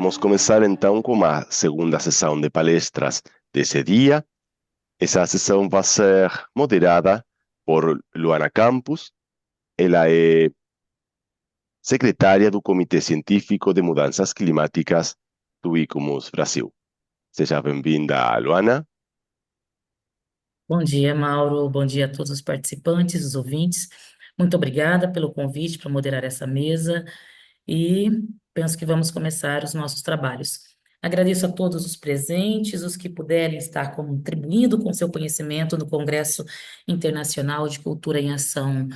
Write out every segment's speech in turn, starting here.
Vamos começar então com a segunda sessão de palestras desse dia. Essa sessão vai ser moderada por Luana Campos. Ela é secretária do Comitê Científico de Mudanças Climáticas do ICOMOS Brasil. Seja bem-vinda, Luana. Bom dia, Mauro. Bom dia a todos os participantes, os ouvintes. Muito obrigada pelo convite para moderar essa mesa e penso que vamos começar os nossos trabalhos. Agradeço a todos os presentes, os que puderem estar contribuindo com seu conhecimento no Congresso Internacional de Cultura em Ação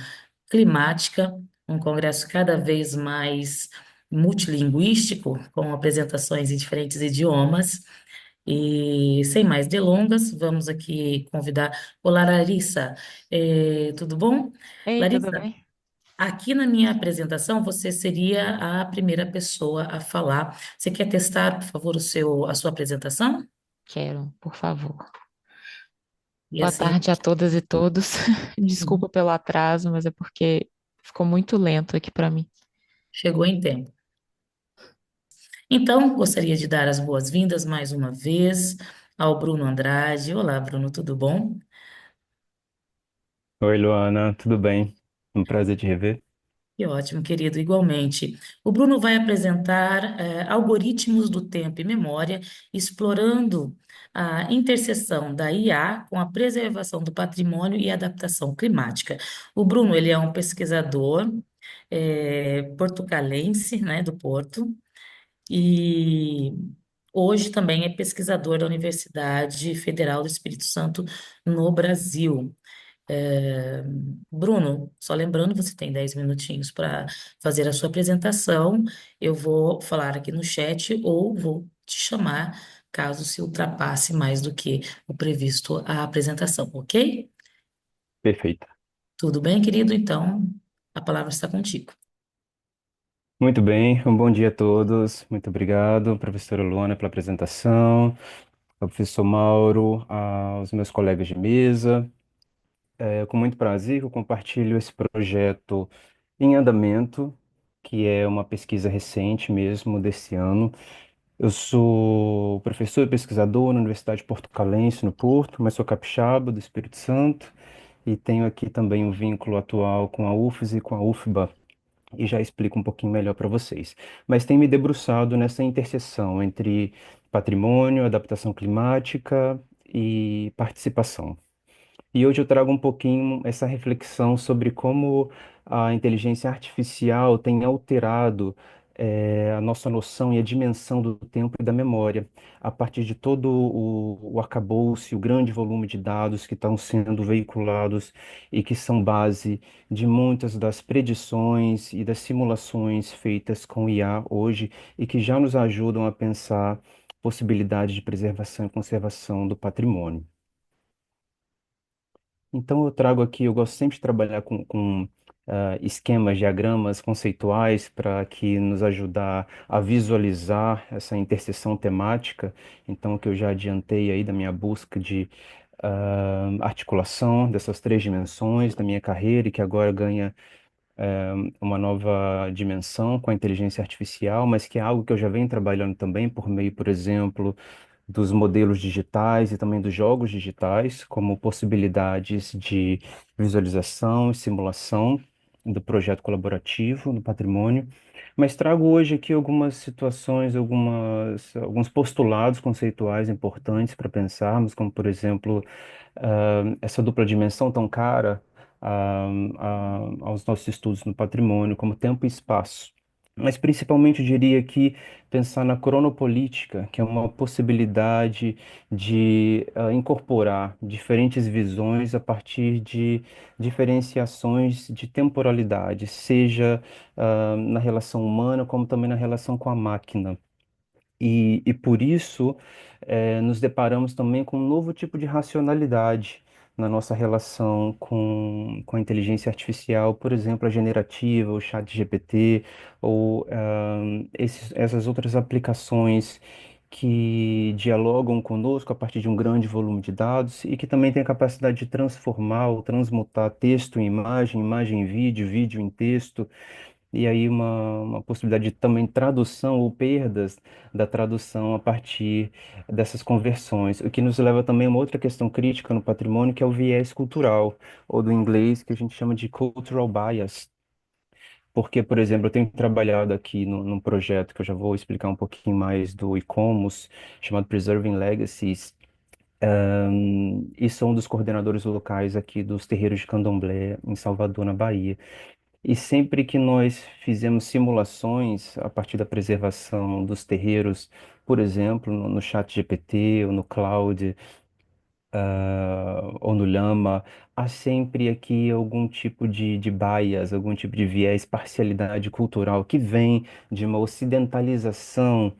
Climática, um congresso cada vez mais multilinguístico, com apresentações em diferentes idiomas. E sem mais delongas, vamos aqui convidar. Olá, Larissa, tudo bom? Ei, tudo Larissa, bem? aqui na minha apresentação você seria a primeira pessoa a falar. Você quer testar, por favor, a sua apresentação? Quero, por favor. E Boa assim, tarde a todas e todos. Desculpa pelo atraso, mas é porque ficou muito lento aqui para mim. chegou em tempo. Então, gostaria de dar as boas-vindas mais uma vez ao Bruno Andrade. Olá, Bruno, tudo bom? Oi, Luana, tudo bem? Um prazer te rever. Que ótimo, querido, igualmente. O Bruno vai apresentar algoritmos do tempo e memória, explorando a interseção da IA com a preservação do patrimônio e adaptação climática. O Bruno, ele é um pesquisador portucalense, né, do Porto, e hoje também é pesquisador da Universidade Federal do Espírito Santo, no Brasil. É, Bruno, só lembrando, você tem 10 minutinhos para fazer a sua apresentação. Eu vou falar aqui no chat ou vou te chamar caso se ultrapasse mais do que o previsto a apresentação, ok? Perfeito. Tudo bem, querido? Então, a palavra está contigo. Muito bem, um bom dia a todos. Muito obrigado, professora Luana, pela apresentação, ao professor Mauro, aos meus colegas de mesa. É com muito prazer que eu compartilho esse projeto em andamento, que é uma pesquisa recente mesmo desse ano. Eu sou professor e pesquisador na Universidade Portucalense, no Porto, mas sou capixaba do Espírito Santo e tenho aqui também um vínculo atual com a UFES e com a UFBA, e já explico um pouquinho melhor para vocês. Mas tenho me debruçado nessa interseção entre patrimônio, adaptação climática e participação. E hoje eu trago um pouquinho essa reflexão sobre como a inteligência artificial tem alterado a nossa noção e a dimensão do tempo e da memória, a partir de todo o arcabouço, e o grande volume de dados que estão sendo veiculados e que são base de muitas das predições e das simulações feitas com IA hoje e que já nos ajudam a pensar possibilidades de preservação e conservação do patrimônio. Então, eu trago aqui, eu gosto sempre de trabalhar com esquemas, diagramas conceituais para que nos ajudar a visualizar essa interseção temática. Então, o que eu já adiantei aí da minha busca de articulação dessas três dimensões da minha carreira e que agora ganha uma nova dimensão com a inteligência artificial, mas que é algo que eu já venho trabalhando também por meio, por exemplo, dos modelos digitais e também dos jogos digitais, como possibilidades de visualização e simulação do projeto colaborativo no patrimônio. Mas trago hoje aqui algumas situações, alguns postulados conceituais importantes para pensarmos, como, por exemplo, essa dupla dimensão tão cara aos nossos estudos no patrimônio, como tempo e espaço. Mas principalmente eu diria que pensar na cronopolítica, que é uma possibilidade de incorporar diferentes visões a partir de diferenciações de temporalidade, seja na relação humana como também na relação com a máquina. E por isso, nos deparamos também com um novo tipo de racionalidade na nossa relação com a inteligência artificial, por exemplo, a generativa, o chat GPT, ou essas outras aplicações que dialogam conosco a partir de um grande volume de dados e que também têm a capacidade de transformar ou transmutar texto em imagem, imagem em vídeo, vídeo em texto e aí uma possibilidade de também tradução ou perdas da tradução a partir dessas conversões, o que nos leva também a uma outra questão crítica no patrimônio, que é o viés cultural, ou do inglês que a gente chama de cultural bias. Porque, por exemplo, eu tenho trabalhado aqui num projeto que eu já vou explicar um pouquinho mais do ICOMOS, chamado Preserving Legacies, e sou um dos coordenadores locais aqui dos terreiros de Candomblé em Salvador, na Bahia. E sempre que nós fizemos simulações a partir da preservação dos terreiros, por exemplo, no chat GPT ou no Cloud, ou no Llama, há sempre aqui algum tipo de bias, algum tipo de viés, parcialidade cultural que vem de uma ocidentalização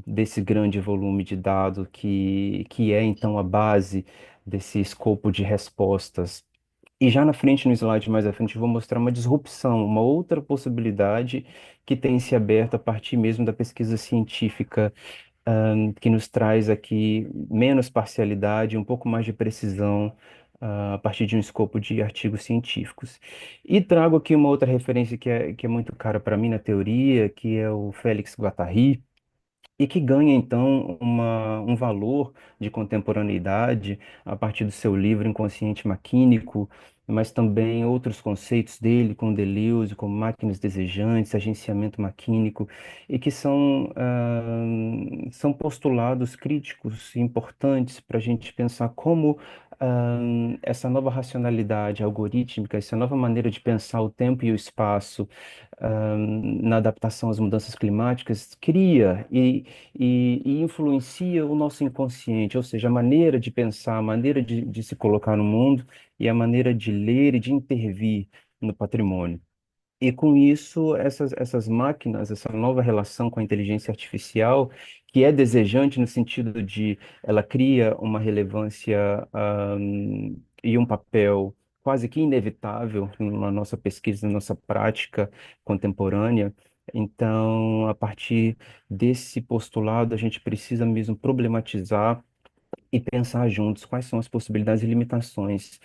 desse grande volume de dados que é então a base desse escopo de respostas. E já na frente, no slide mais à frente, eu vou mostrar uma disrupção, uma outra possibilidade que tem se aberto a partir mesmo da pesquisa científica, que nos traz aqui menos parcialidade, um pouco mais de precisão, a partir de um escopo de artigos científicos. E trago aqui uma outra referência que é muito cara para mim na teoria, que é o Félix Guattari, e que ganha então um valor de contemporaneidade a partir do seu livro Inconsciente Maquínico, mas também outros conceitos dele, como Deleuze, como máquinas desejantes, agenciamento maquínico, e que são postulados críticos importantes para a gente pensar como essa nova racionalidade algorítmica, essa nova maneira de pensar o tempo e o espaço na adaptação às mudanças climáticas cria e influencia o nosso inconsciente, ou seja, a maneira de pensar, a maneira de se colocar no mundo e a maneira de ler e de intervir no patrimônio. E com isso, essas máquinas, essa nova relação com a inteligência artificial, que é desejante no sentido de ela cria uma relevância, e um papel quase que inevitável na nossa pesquisa, na nossa prática contemporânea. Então, a partir desse postulado, a gente precisa mesmo problematizar e pensar juntos quais são as possibilidades e limitações,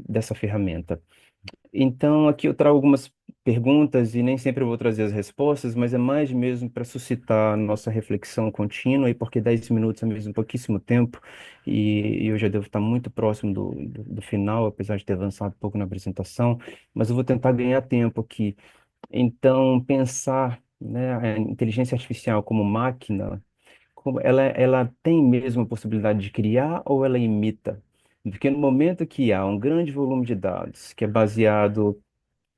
dessa ferramenta. Então, aqui eu trago algumas perguntas e nem sempre eu vou trazer as respostas, mas é mais mesmo para suscitar a nossa reflexão contínua, e porque 10 minutos é mesmo pouquíssimo tempo, e eu já devo estar muito próximo do final, apesar de ter avançado um pouco na apresentação, mas eu vou tentar ganhar tempo aqui. Então, pensar, né, a inteligência artificial como máquina, ela tem mesmo a possibilidade de criar ou ela imita? Porque no momento que há um grande volume de dados que é baseado,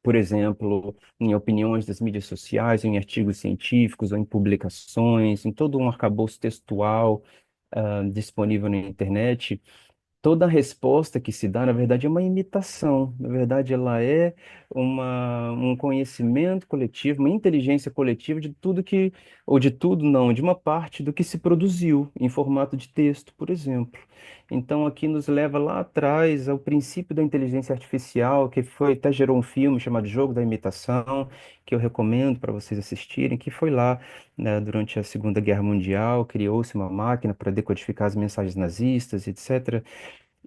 por exemplo, em opiniões das mídias sociais, em artigos científicos ou em publicações, em todo um arcabouço textual, disponível na internet, toda resposta que se dá, na verdade, é uma imitação. Na verdade, ela é um conhecimento coletivo, uma inteligência coletiva de tudo que, ou de tudo não, de uma parte do que se produziu em formato de texto, por exemplo. Então, aqui nos leva lá atrás ao princípio da inteligência artificial, que foi, até gerou um filme chamado Jogo da Imitação, que eu recomendo para vocês assistirem, que foi lá, né, durante a Segunda Guerra Mundial, criou-se uma máquina para decodificar as mensagens nazistas, etc.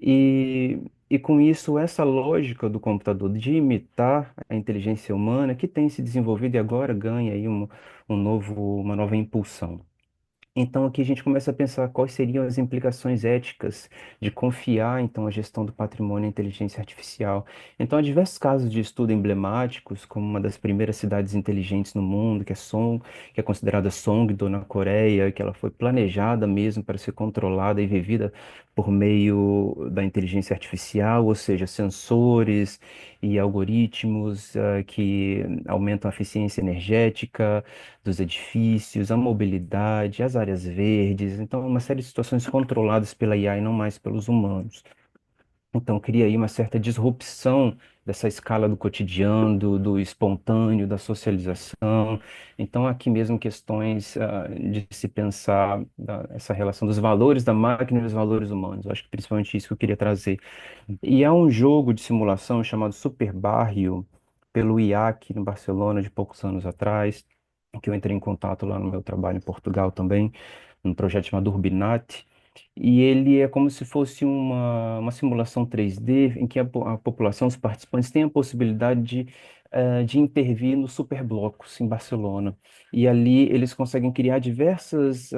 E com isso, essa lógica do computador de imitar a inteligência humana, que tem se desenvolvido e agora ganha aí uma nova impulsão. Então, aqui a gente começa a pensar quais seriam as implicações éticas de confiar, então, a gestão do patrimônio à inteligência artificial. Então, há diversos casos de estudo emblemáticos, como uma das primeiras cidades inteligentes no mundo, que é considerada Songdo, na Coreia, que ela foi planejada mesmo para ser controlada e vivida por meio da inteligência artificial, ou seja, sensores e algoritmos, que aumentam a eficiência energética dos edifícios, a mobilidade, as áreas verdes, então uma série de situações controladas pela IA e não mais pelos humanos. Então cria aí uma certa disrupção dessa escala do cotidiano, do espontâneo, da socialização. Então aqui mesmo questões, de se pensar essa relação dos valores da máquina e dos valores humanos. Eu acho que principalmente isso que eu queria trazer. E há um jogo de simulação chamado Super Barrio, pelo IAC, no Barcelona, de poucos anos atrás, que eu entrei em contato lá no meu trabalho em Portugal também, num projeto chamado Urbinat. E ele é como se fosse uma simulação 3D em que a população, os participantes, têm a possibilidade de de intervir nos superblocos em Barcelona. E ali eles conseguem criar diversas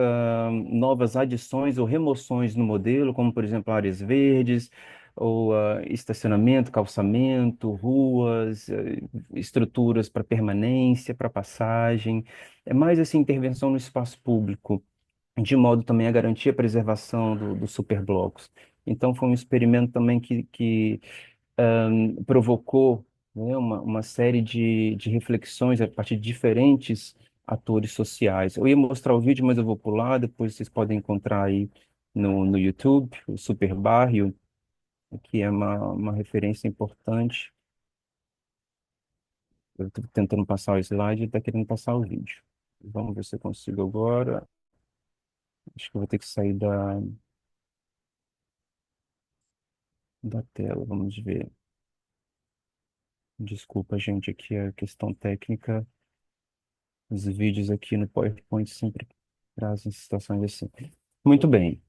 novas adições ou remoções no modelo, como, por exemplo, áreas verdes, ou estacionamento, calçamento, ruas, estruturas para permanência, para passagem. É mais assim, intervenção no espaço público, de modo também a garantir a preservação dos superblocos. Então, foi um experimento também que provocou, né, uma série de reflexões a partir de diferentes atores sociais. Eu ia mostrar o vídeo, mas eu vou pular, depois vocês podem encontrar aí no YouTube, o Super Barrio, que é uma referência importante. Eu estou tentando passar o slide e está querendo passar o vídeo. Vamos ver se eu consigo agora. Acho que eu vou ter que sair da tela, vamos ver. Desculpa, gente, aqui a questão técnica. Os vídeos aqui no PowerPoint sempre trazem situações assim. Muito bem.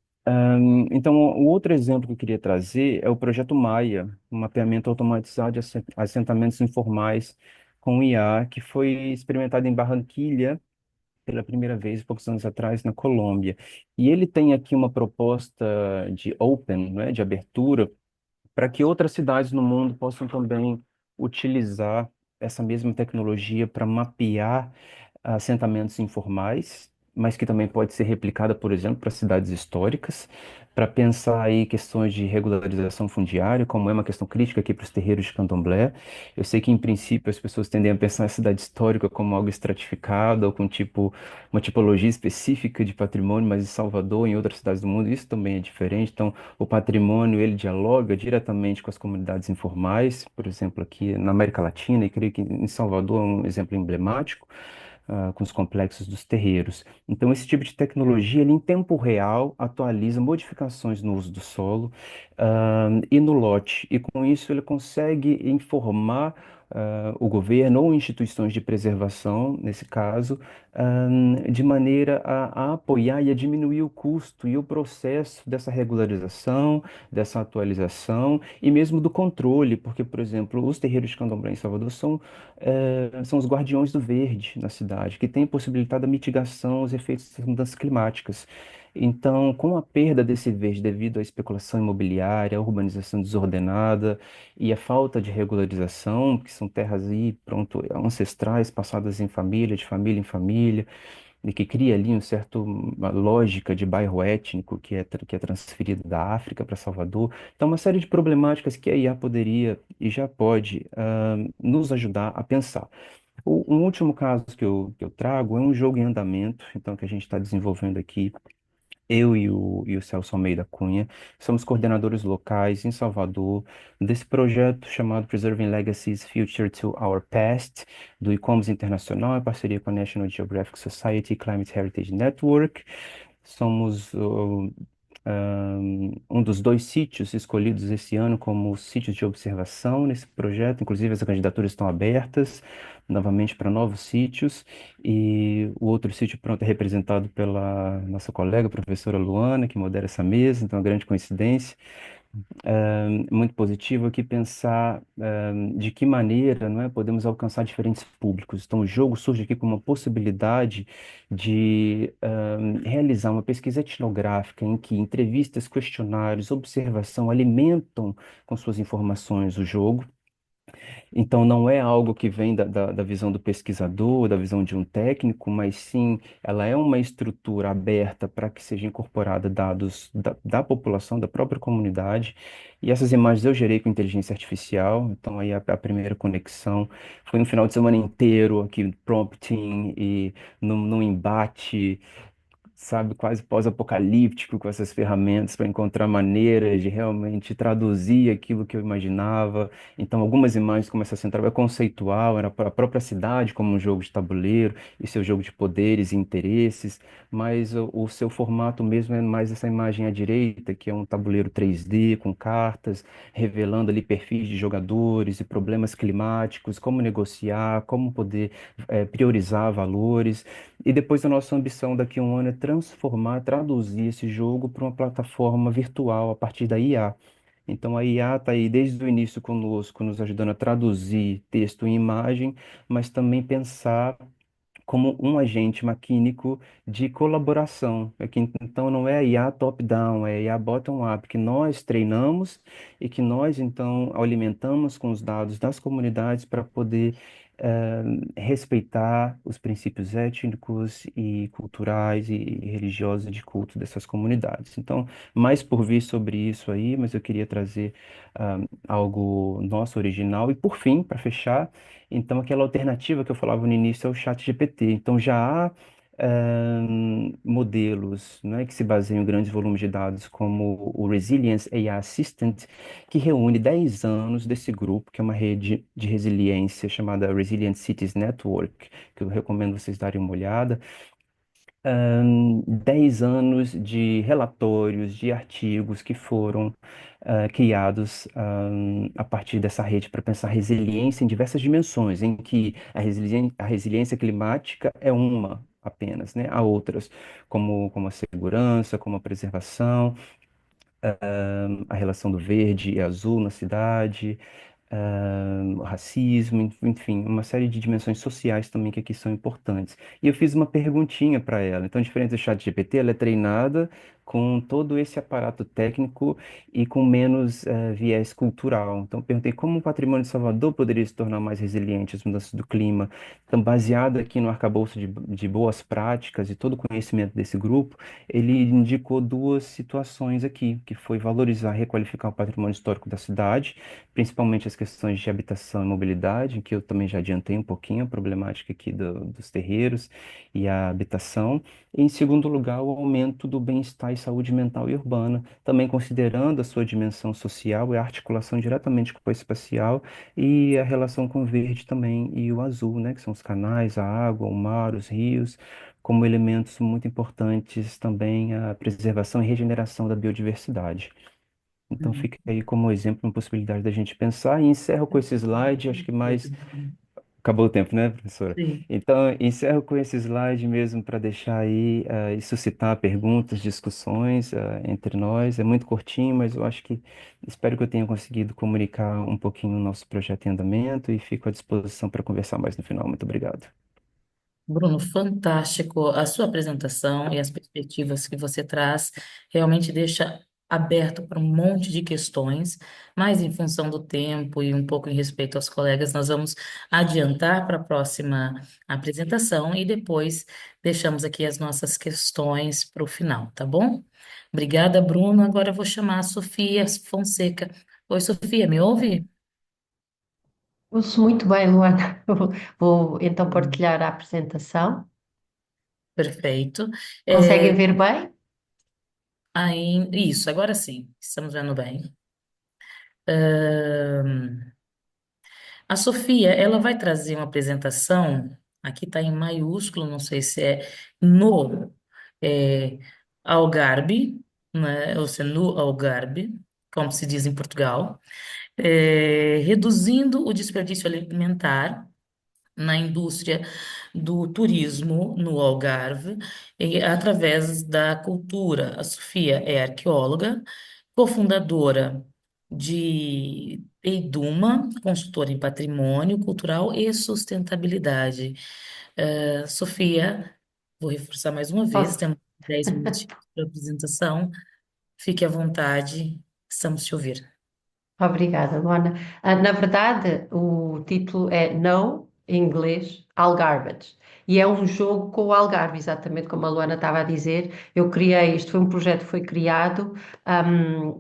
Então, o outro exemplo que eu queria trazer é o projeto Maia, um mapeamento automatizado de assentamentos informais com IA, que foi experimentado em Barranquilha pela primeira vez, poucos anos atrás, na Colômbia. E ele tem aqui uma proposta de open, né, de abertura, para que outras cidades no mundo possam também utilizar essa mesma tecnologia para mapear assentamentos informais, mas que também pode ser replicada, por exemplo, para cidades históricas, para pensar aí questões de regularização fundiária, como é uma questão crítica aqui para os terreiros de candomblé. Eu sei que, em princípio, as pessoas tendem a pensar a cidade histórica como algo estratificado ou com uma tipologia específica de patrimônio, mas em Salvador, em outras cidades do mundo, isso também é diferente. Então, o patrimônio, ele dialoga diretamente com as comunidades informais, por exemplo, aqui na América Latina, e creio que em Salvador é um exemplo emblemático, com os complexos dos terreiros. Então, esse tipo de tecnologia, ele em tempo real atualiza modificações no uso do solo, e no lote, e com isso ele consegue informar o governo ou instituições de preservação, nesse caso, de maneira a apoiar e a diminuir o custo e o processo dessa regularização, dessa atualização e mesmo do controle, porque, por exemplo, os terreiros de candomblé em Salvador são os guardiões do verde na cidade, que têm possibilitado a mitigação dos efeitos das mudanças climáticas. Então, com a perda desse verde devido à especulação imobiliária, à urbanização desordenada e à falta de regularização, que são terras aí, pronto, ancestrais, passadas em família, de família em família, e que cria ali uma lógica de bairro étnico que é transferido da África para Salvador. Então, uma série de problemáticas que a IA poderia e já pode nos ajudar a pensar. Um último caso que eu trago é um jogo em andamento, então, que a gente está desenvolvendo aqui, eu e o Celso Almeida Cunha, somos coordenadores locais em Salvador desse projeto chamado Preserving Legacies Future to Our Past, do ICOMOS Internacional, em parceria com a National Geographic Society e Climate Heritage Network. Somos um dos dois sítios escolhidos esse ano como sítios de observação nesse projeto. Inclusive, as candidaturas estão abertas novamente para novos sítios. E o outro sítio, pronto, é representado pela nossa colega, a professora Luana, que modera essa mesa. Então, é uma grande coincidência. Muito positivo aqui pensar de que maneira, não é, podemos alcançar diferentes públicos. Então, o jogo surge aqui como uma possibilidade de realizar uma pesquisa etnográfica em que entrevistas, questionários, observação alimentam com suas informações o jogo. Então, não é algo que vem da visão do pesquisador, da visão de um técnico, mas sim, ela é uma estrutura aberta para que seja incorporada dados da população, da própria comunidade. E essas imagens eu gerei com inteligência artificial. Então, aí a primeira conexão foi no final de semana inteiro aqui, prompting e num embate, sabe, quase pós-apocalíptico com essas ferramentas para encontrar maneiras de realmente traduzir aquilo que eu imaginava. Então, algumas imagens começam a ser um trabalho conceitual, era para a própria cidade como um jogo de tabuleiro e seu jogo de poderes e interesses, mas o seu formato mesmo é mais essa imagem à direita, que é um tabuleiro 3D com cartas, revelando ali perfis de jogadores e problemas climáticos, como negociar, como poder priorizar valores. E depois a nossa ambição daqui a um ano é transformar, traduzir esse jogo para uma plataforma virtual a partir da IA. Então a IA está aí desde o início conosco, nos ajudando a traduzir texto em imagem, mas também pensar como um agente maquínico de colaboração. Então, não é a IA top-down, é a IA bottom-up, que nós treinamos e que nós, então, alimentamos com os dados das comunidades para poder respeitar os princípios étnicos e culturais e religiosos de culto dessas comunidades. Então, mais por vir sobre isso aí, mas eu queria trazer algo nosso original. E, por fim, para fechar, então, aquela alternativa que eu falava no início é o chat GPT. Então, já há modelos, né, que se baseiam em grandes volumes de dados, como o Resilience AI Assistant, que reúne 10 anos desse grupo, que é uma rede de resiliência chamada Resilient Cities Network, que eu recomendo vocês darem uma olhada. 10 anos de relatórios, de artigos que foram criados a partir dessa rede para pensar resiliência em diversas dimensões, em que a resiliência climática é uma apenas, né? Há outras, como a segurança, como a preservação, a relação do verde e azul na cidade, racismo, enfim, uma série de dimensões sociais também que aqui são importantes. E eu fiz uma perguntinha para ela. Então, diferente do ChatGPT, ela é treinada com todo esse aparato técnico e com menos viés cultural. Então, eu perguntei como o patrimônio de Salvador poderia se tornar mais resiliente às mudanças do clima. Então, baseado aqui no arcabouço de boas práticas e todo o conhecimento desse grupo, ele indicou duas situações aqui, que foi valorizar, requalificar o patrimônio histórico da cidade, principalmente as questões de habitação e mobilidade, que eu também já adiantei um pouquinho a problemática aqui dos terreiros e a habitação. E, em segundo lugar, o aumento do bem-estar e saúde mental e urbana, também considerando a sua dimensão social e a articulação diretamente com o espacial e a relação com o verde também e o azul, né, que são os canais, a água, o mar, os rios, como elementos muito importantes também a preservação e regeneração da biodiversidade. Então fica aí como exemplo uma possibilidade da gente pensar e encerro com esse slide, acho que mais acabou o tempo, né, professora? Sim. Então encerro com esse slide mesmo para deixar aí e suscitar perguntas, discussões entre nós. É muito curtinho, mas eu acho que espero que eu tenha conseguido comunicar um pouquinho o nosso projeto em andamento e fico à disposição para conversar mais no final. Muito obrigado. Bruno, fantástico. A sua apresentação e as perspectivas que você traz realmente deixa aberto para um monte de questões, mas em função do tempo e um pouco em respeito aos colegas, nós vamos adiantar para a próxima apresentação e depois deixamos aqui as nossas questões para o final, tá bom? Obrigada, Bruno. Agora eu vou chamar a Sofia Fonseca. Oi, Sofia, me ouve? Ouço muito bem, Luana. Vou então partilhar a apresentação. Perfeito. Conseguem É, ver bem? isso, agora sim, estamos vendo bem. Ahn, a Sofia, ela vai trazer uma apresentação, aqui está em maiúsculo, não sei se é no é, Algarve, né, ou se é no Algarve, como se diz em Portugal, reduzindo o desperdício alimentar na indústria do turismo no Algarve, através da cultura. A Sofia é arqueóloga, cofundadora de Eiduma, consultora em patrimônio cultural e sustentabilidade. Sofia, vou reforçar mais uma vez, Posso? temos 10 minutinhos para a apresentação. Fique à vontade, estamos te ouvir. Obrigada, Luana. Na verdade, o título é No, em inglês, Algarves. E é um jogo com o Algarve, exatamente como a Luana estava a dizer. Eu criei, isto foi um projeto que foi criado.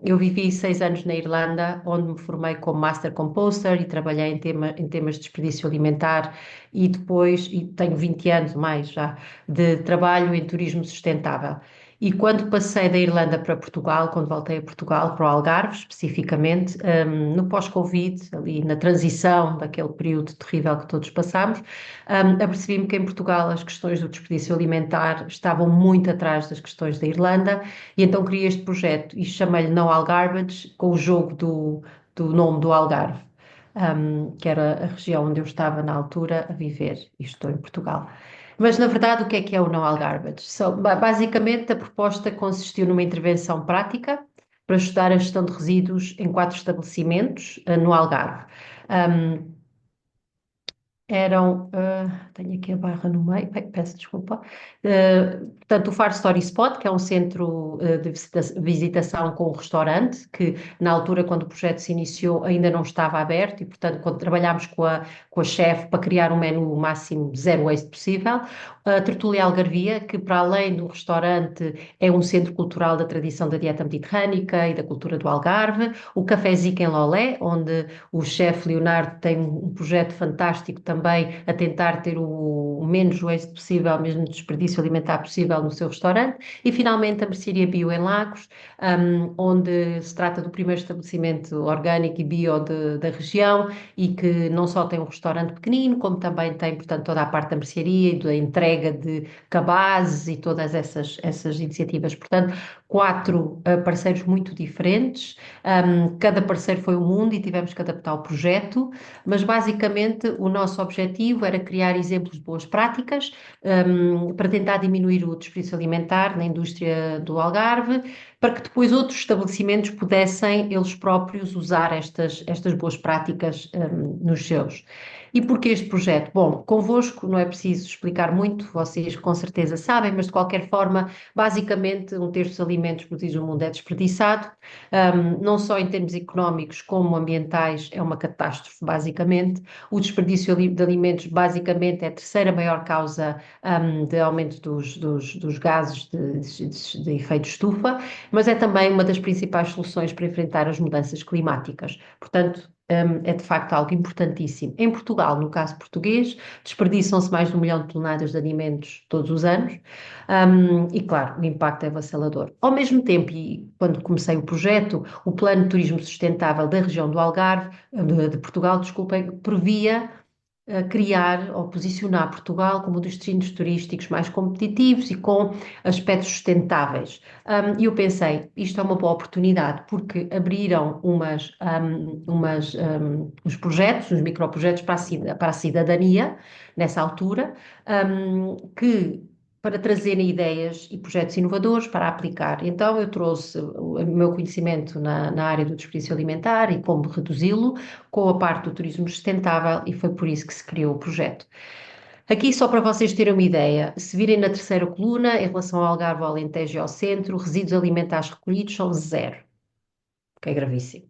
Eu vivi 6 anos na Irlanda, onde me formei como Master Composer e trabalhei em temas de desperdício alimentar. E depois, e tenho 20 anos mais já, de trabalho em turismo sustentável. E quando passei da Irlanda para Portugal, quando voltei a Portugal, para o Algarve especificamente, no pós-Covid, ali na transição daquele período terrível que todos passámos, apercebi-me que em Portugal as questões do desperdício alimentar estavam muito atrás das questões da Irlanda, e então criei este projeto e chamei-lhe No Algarbage, com o jogo do nome do Algarve, que era a região onde eu estava na altura a viver, e estou em Portugal. Mas, na verdade, o que é o No Algarbage? Basicamente, a proposta consistiu numa intervenção prática, para estudar a gestão de resíduos em 4 estabelecimentos no Algarve. Um, tenho aqui a barra no meio, peço desculpa. Portanto, o Far Story Spot, que é um centro de visitação com um restaurante, que na altura, quando o projeto se iniciou, ainda não estava aberto e, portanto, quando trabalhámos com a chefe para criar um menu máximo zero waste possível. A Tertúlia Algarvia, que para além do restaurante é um centro cultural da tradição da dieta mediterrânica e da cultura do Algarve. O Café Zica em Lolé, onde o chefe Leonardo tem um projeto fantástico também a tentar ter o menos waste possível, mesmo desperdício alimentar possível no seu restaurante. E finalmente a Mercearia Bio em Lagos, onde se trata do primeiro estabelecimento orgânico e bio da região e que não só tem um restaurante pequenino, como também tem, portanto, toda a parte da mercearia e da entrega de cabazes e todas essas iniciativas. Portanto, 4 parceiros muito diferentes, cada parceiro foi um mundo e tivemos que adaptar o projeto, mas basicamente o nosso objetivo era criar exemplos de boas práticas, para tentar diminuir o desperdício alimentar na indústria do Algarve, para que depois outros estabelecimentos pudessem eles próprios usar estas boas práticas, nos seus. E porquê este projeto? Bom, convosco não é preciso explicar muito, vocês com certeza sabem, mas de qualquer forma, basicamente, 1/3 dos alimentos produzidos no mundo é desperdiçado, não só em termos económicos como ambientais, é uma catástrofe, basicamente. O desperdício de alimentos, basicamente, é a terceira maior causa, de aumento dos gases de efeito estufa, mas é também uma das principais soluções para enfrentar as mudanças climáticas. Portanto, é de facto algo importantíssimo. Em Portugal, no caso português, desperdiçam-se mais de 1 milhão de toneladas de alimentos todos os anos, e claro, o impacto é avassalador. Ao mesmo tempo, e quando comecei o projeto, o Plano de Turismo Sustentável da região do Algarve, de Portugal, desculpem, previa criar ou posicionar Portugal como um dos destinos turísticos mais competitivos e com aspectos sustentáveis. E eu pensei, isto é uma boa oportunidade, porque abriram uns projetos, uns microprojetos para a cidadania, nessa altura, que para trazerem ideias e projetos inovadores para aplicar. Então, eu trouxe o meu conhecimento na área do desperdício alimentar e como reduzi-lo, com a parte do turismo sustentável, e foi por isso que se criou o projeto. Aqui, só para vocês terem uma ideia, se virem na terceira coluna, em relação ao Algarve, ao Alentejo e ao centro, resíduos alimentares recolhidos são 0, que é gravíssimo.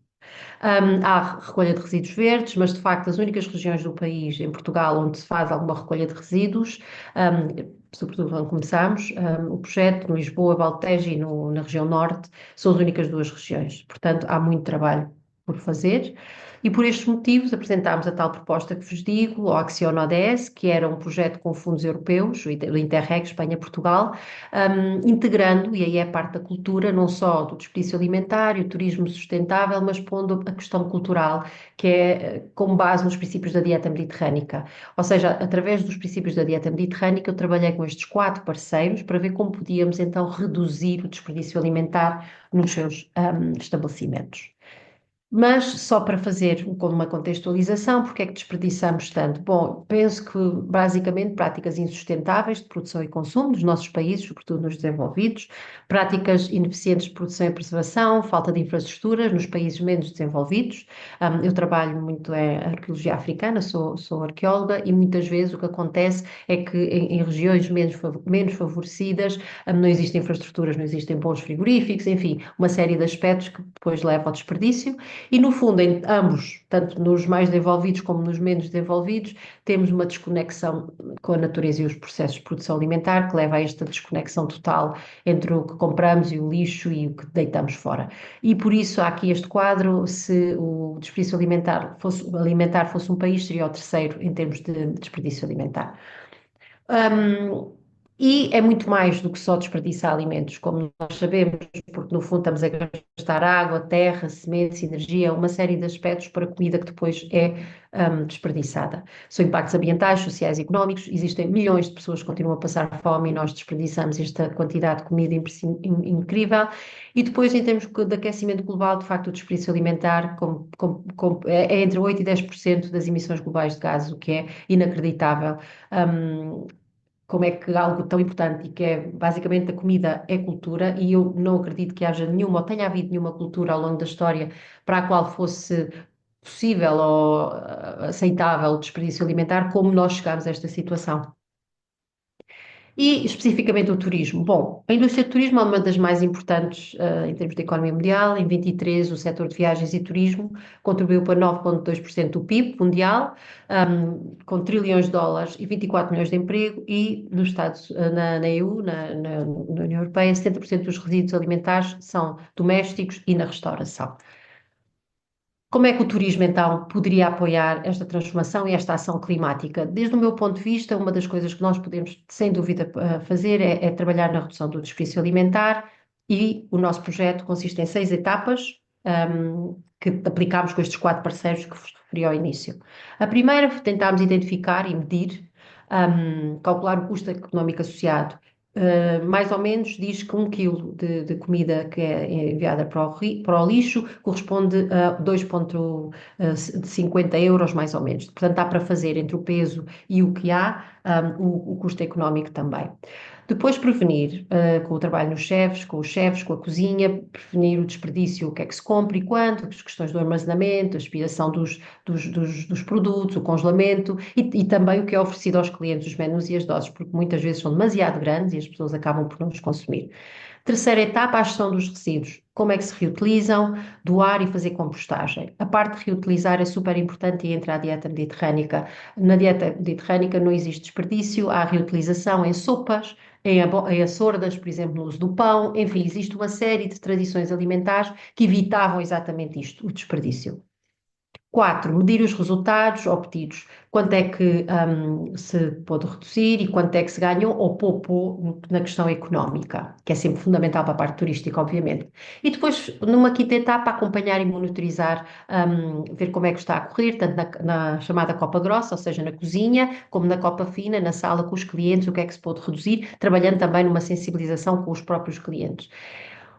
Há recolha de resíduos verdes, mas de facto as únicas regiões do país, em Portugal, onde se faz alguma recolha de resíduos, sobretudo quando começámos, o projeto no Lisboa, Valtejo e na região norte, são as únicas 2 regiões. Portanto, há muito trabalho por fazer. E por estes motivos apresentámos a tal proposta que vos digo, o Acciona ODS, que era um projeto com fundos europeus, o Interreg, Espanha-Portugal, integrando, e aí é parte da cultura, não só do desperdício alimentar e o turismo sustentável, mas pondo a questão cultural, que é com base nos princípios da dieta mediterrânica. Ou seja, através dos princípios da dieta mediterrânica, eu trabalhei com estes 4 parceiros para ver como podíamos então reduzir o desperdício alimentar nos seus estabelecimentos. Mas só para fazer uma contextualização, porque é que desperdiçamos tanto? Bom, penso que basicamente práticas insustentáveis de produção e consumo nos nossos países, sobretudo nos desenvolvidos, práticas ineficientes de produção e preservação, falta de infraestruturas nos países menos desenvolvidos. Eu trabalho muito em arqueologia africana, sou arqueóloga, e muitas vezes o que acontece é que em regiões menos favorecidas não existem infraestruturas, não existem bons frigoríficos, enfim, uma série de aspectos que depois levam ao desperdício. E, no fundo, em ambos, tanto nos mais desenvolvidos como nos menos desenvolvidos, temos uma desconexão com a natureza e os processos de produção alimentar que leva a esta desconexão total entre o que compramos e o lixo e o que deitamos fora. E por isso há aqui este quadro: se o desperdício alimentar fosse um país, seria o terceiro em termos de desperdício alimentar. E é muito mais do que só desperdiçar alimentos, como nós sabemos, porque no fundo estamos a gastar água, terra, sementes, energia, uma série de aspectos para comida que depois é desperdiçada. São impactos ambientais, sociais e económicos. Existem milhões de pessoas que continuam a passar fome e nós desperdiçamos esta quantidade de comida incrível. E depois, em termos de aquecimento global, de facto, o desperdício alimentar é entre 8% e 10% das emissões globais de gases, o que é inacreditável. como é que algo tão importante e que é basicamente a comida é cultura, e eu não acredito que haja nenhuma, ou tenha havido nenhuma cultura ao longo da história para a qual fosse possível ou aceitável o desperdício alimentar, como nós chegámos a esta situação. E especificamente o turismo. Bom, a indústria do turismo é uma das mais importantes em termos de economia mundial. Em 23, o setor de viagens e turismo contribuiu para 9,2% do PIB mundial, com trilhões de dólares e 24 milhões de emprego, e nos Estados, na EU, na União Europeia, 70% dos resíduos alimentares são domésticos e na restauração. Como é que o turismo, então, poderia apoiar esta transformação e esta ação climática? Desde o meu ponto de vista, uma das coisas que nós podemos, sem dúvida, fazer é trabalhar na redução do desperdício alimentar, e o nosso projeto consiste em 6 etapas, que aplicámos com estes 4 parceiros que vos referi ao início. A primeira, tentámos identificar e medir, calcular o custo económico associado. Mais ou menos diz que 1 quilo de comida que é enviada para o lixo corresponde a 2,50 euros, mais ou menos. Portanto, dá para fazer entre o peso e o que há, o custo económico também. Depois, prevenir, com o trabalho nos chefes, com os chefes, com a cozinha, prevenir o desperdício, o que é que se compra e quanto, as questões do armazenamento, a expiração dos produtos, o congelamento, e também o que é oferecido aos clientes, os menus e as doses, porque muitas vezes são demasiado grandes e as pessoas acabam por não os consumir. Terceira etapa, a gestão dos resíduos. Como é que se reutilizam, doar e fazer compostagem. A parte de reutilizar é super importante e entra a dieta mediterrânica. Na dieta mediterrânica não existe desperdício, há reutilização em sopas, em açordas, por exemplo, no uso do pão. Enfim, existe uma série de tradições alimentares que evitavam exatamente isto, o desperdício. 4, medir os resultados obtidos. Quanto é que se pôde reduzir e quanto é que se ganhou ou poupou na questão económica, que é sempre fundamental para a parte turística, obviamente. E depois, numa quinta etapa, acompanhar e monitorizar, ver como é que está a correr, tanto na chamada copa grossa, ou seja, na cozinha, como na copa fina, na sala com os clientes, o que é que se pôde reduzir, trabalhando também numa sensibilização com os próprios clientes.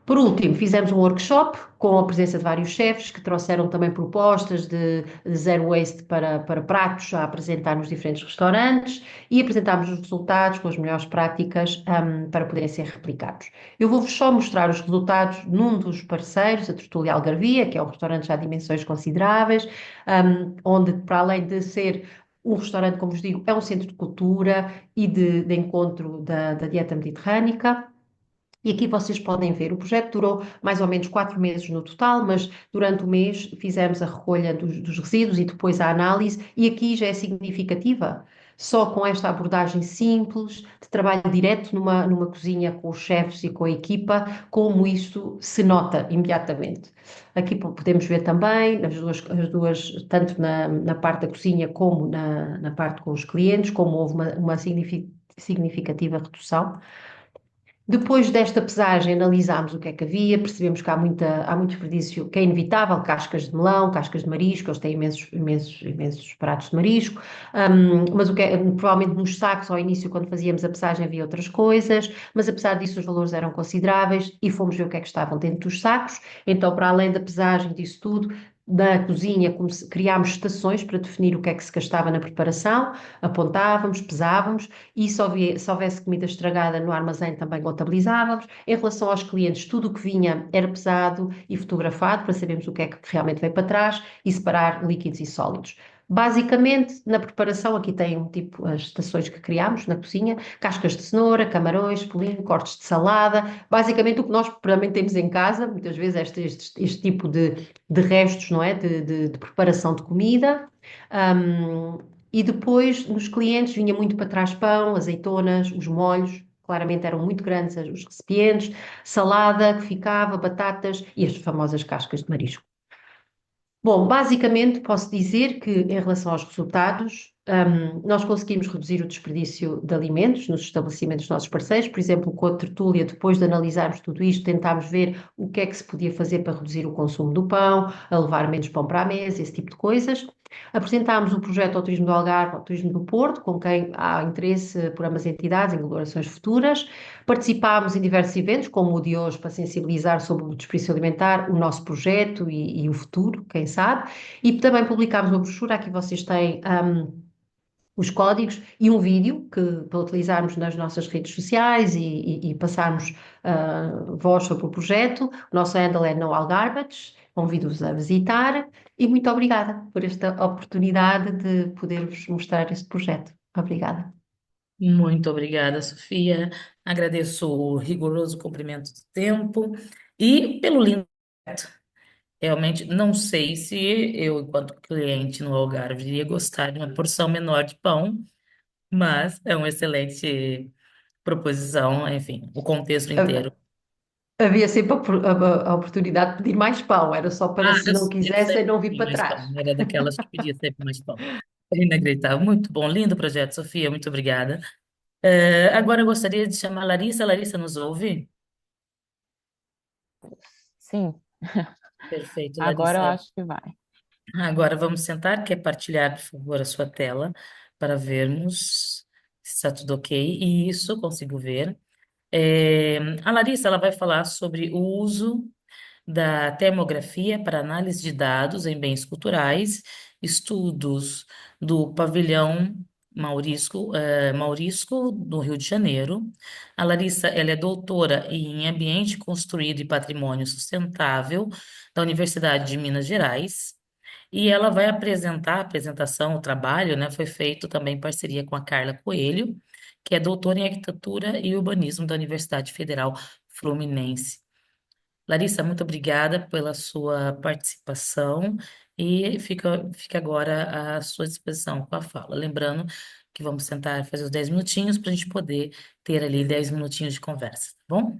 Por último, fizemos um workshop com a presença de vários chefes que trouxeram também propostas de zero waste para pratos a apresentar nos diferentes restaurantes, e apresentámos os resultados com as melhores práticas para poderem ser replicados. Eu vou-vos só mostrar os resultados num dos parceiros, a Tertúlia Algarvia, que é um restaurante já de dimensões consideráveis, onde, para além de ser um restaurante, como vos digo, é um centro de cultura e de encontro da dieta mediterrânica. E aqui vocês podem ver, o projeto durou mais ou menos 4 meses no total, mas durante o mês fizemos a recolha dos resíduos e depois a análise, e aqui já é significativa, só com esta abordagem simples, de trabalho direto numa cozinha com os chefes e com a equipa, como isto se nota imediatamente. Aqui podemos ver também, as duas tanto na parte da cozinha como na parte com os clientes, como houve uma significativa redução. Depois desta pesagem, analisámos o que é que havia, percebemos que há muito desperdício, que é inevitável, cascas de melão, cascas de marisco, eles têm imensos pratos de marisco, mas provavelmente nos sacos, ao início, quando fazíamos a pesagem, havia outras coisas, mas apesar disso os valores eram consideráveis, e fomos ver o que é que estavam dentro dos sacos. Então, para além da pesagem disso tudo, na cozinha criámos estações para definir o que é que se gastava na preparação, apontávamos, pesávamos, e se houvesse comida estragada no armazém também contabilizávamos. Em relação aos clientes, tudo o que vinha era pesado e fotografado para sabermos o que é que realmente veio para trás e separar líquidos e sólidos. Basicamente, na preparação, aqui tem as estações que criámos na cozinha: cascas de cenoura, camarões, pelinho, cortes de salada, basicamente o que nós propriamente temos em casa, muitas vezes este tipo de restos, não é? De preparação de comida. E depois, nos clientes, vinha muito para trás pão, azeitonas, os molhos, claramente eram muito grandes os recipientes, salada que ficava, batatas e as famosas cascas de marisco. Bom, basicamente posso dizer que, em relação aos resultados, nós conseguimos reduzir o desperdício de alimentos nos estabelecimentos dos nossos parceiros. Por exemplo, com a Tertúlia, depois de analisarmos tudo isto, tentámos ver o que é que se podia fazer para reduzir o consumo do pão, a levar menos pão para a mesa, esse tipo de coisas. Apresentámos o projeto ao Turismo do Algarve, ao Turismo do Porto, com quem há interesse por ambas entidades em colaborações futuras. Participámos em diversos eventos, como o de hoje, para sensibilizar sobre o desperdício alimentar, o nosso projeto e o futuro, quem sabe. E também publicámos uma brochura, aqui vocês têm os códigos e um vídeo para utilizarmos nas nossas redes sociais e passarmos voz sobre o projeto. O nosso handle é NoAllGarbage, convido-vos a visitar e muito obrigada por esta oportunidade de poder-vos mostrar este projeto. Obrigada. Muito obrigada, Sofia. Agradeço o rigoroso cumprimento do tempo e pelo lindo projeto. Realmente não sei se eu, enquanto cliente no Algarve, iria gostar de uma porção menor de pão, mas é uma excelente proposição, enfim, o contexto inteiro. Havia sempre a oportunidade de pedir mais pão, era só para Ah, se não eu quisessem sempre não vir pedi para mais trás. pão, era daquelas que pedia sempre mais pão. É inacreditável. Muito bom, lindo projeto, Sofia, muito obrigada. Agora eu gostaria de chamar a Larissa. Larissa, nos ouve? Sim, Perfeito, agora eu Larissa. acho que vai. Agora vamos sentar. Quer partilhar, por favor, a sua tela para vermos se está tudo ok? Isso, consigo ver. A Larissa, ela vai falar sobre o uso da termografia para análise de dados em bens culturais, estudos do pavilhão Maurisco, do Rio de Janeiro. A Larissa, ela é doutora em Ambiente Construído e Patrimônio Sustentável da Universidade de Minas Gerais. E ela vai apresentar a apresentação, o trabalho, né, foi feito também em parceria com a Carla Coelho, que é doutora em Arquitetura e Urbanismo da Universidade Federal Fluminense. Larissa, muito obrigada pela sua participação e fica agora à sua disposição com a fala. Lembrando que vamos tentar fazer os 10 minutinhos para a gente poder ter ali 10 minutinhos de conversa, tá bom?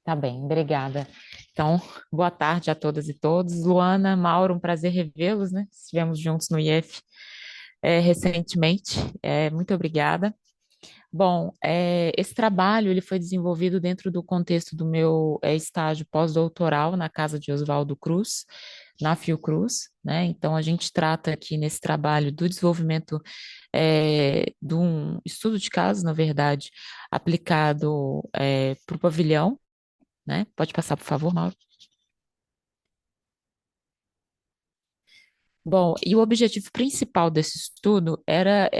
Tá bem, obrigada. Então, boa tarde a todas e todos. Luana, Mauro, um prazer revê-los, né? Estivemos juntos no IF recentemente. Muito obrigada. Bom, esse trabalho ele foi desenvolvido dentro do contexto do meu estágio pós-doutoral na casa de Oswaldo Cruz, na Fiocruz, né? Então, a gente trata aqui nesse trabalho do desenvolvimento de um estudo de caso, na verdade, aplicado para o pavilhão, né? Pode passar, por favor, Mauro. Bom, e o objetivo principal desse estudo era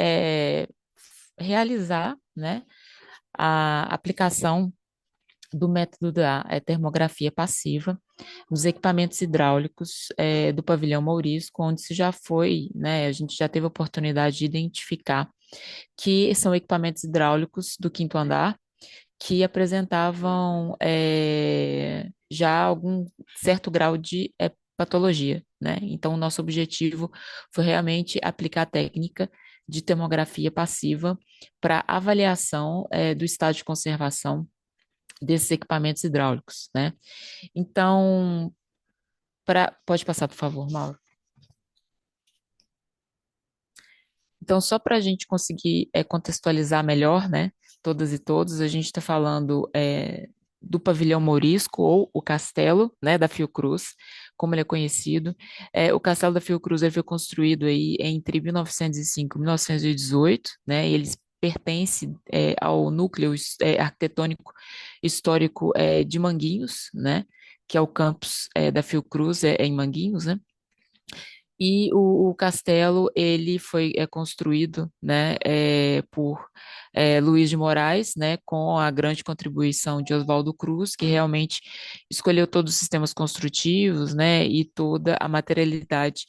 realizar, né, a aplicação do método da termografia passiva nos equipamentos hidráulicos do pavilhão Mourisco, onde se já foi, né, a gente já teve a oportunidade de identificar que são equipamentos hidráulicos do quinto andar que apresentavam já algum certo grau de patologia, né? Então, o nosso objetivo foi realmente aplicar a técnica de termografia passiva para avaliação do estado de conservação desses equipamentos hidráulicos, né? Então, pode passar, por favor, Mauro. Então, só para a gente conseguir contextualizar melhor, né, todas e todos, a gente está falando do pavilhão Mourisco, ou o castelo, né, da Fiocruz, como ele é conhecido. O castelo da Fiocruz ele foi construído aí entre 1905 e 1918, né, e ele pertence ao núcleo arquitetônico histórico de Manguinhos, né, que é o campus da Fiocruz, em Manguinhos, né. E o castelo ele foi construído, né, por Luiz de Moraes, né, com a grande contribuição de Oswaldo Cruz, que realmente escolheu todos os sistemas construtivos, né, e toda a materialidade